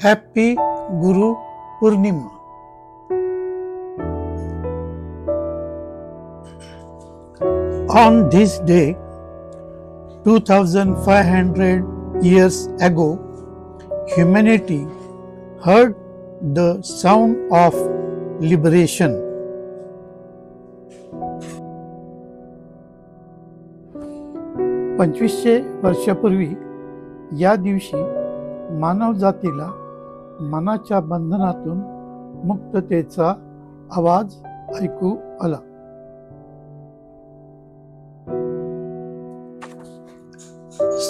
Happy Guru Purnima. On this day, 2500 years ago, humanity heard the sound of liberation. पंचवीसशे वर्षापूर्वी या दिवशी मानव जातीला मनाच्या बंधनातून मुक्ततेचा आवाज ऐकू आला.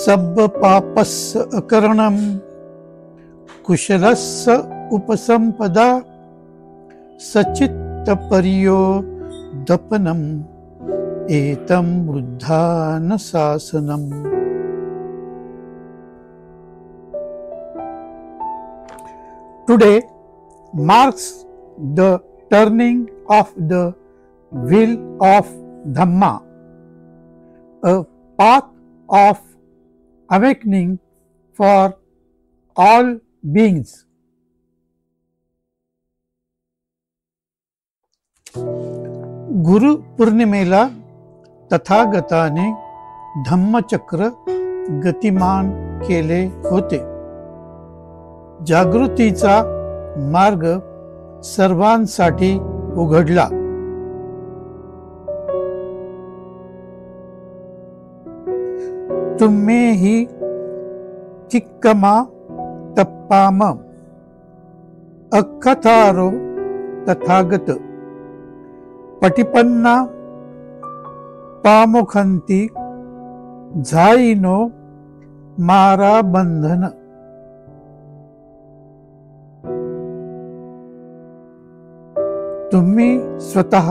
सब पापस्य अकरणम कुशलस्य उपसंपदा सचित्त परियोदपनम एतं वृद्धान शासनम. Today marks the turning of the wheel of Dhamma, a path of awakening for all beings. गुरु पौर्णिमेला तथागताने धम्मचक्र गतिमान केले होते. जागृतीचा मार्ग सर्वांसाठी उघडला. तुम्हेहि चिक्कमा तप्पाम अक्कथारो तथागत पटिपन्ना पामुखंती झाईनो मारा बंधन. तुम्ही स्वतः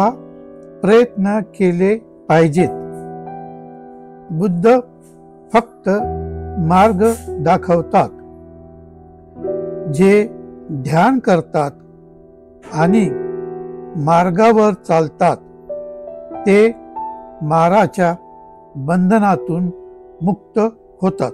प्रयत्न केले पाहिजेत. बुद्ध फक्त मार्ग दाखवतात. जे ध्यान करतात आणि मार्गावर चालतात ते माराच्या बंधनातून मुक्त होतात.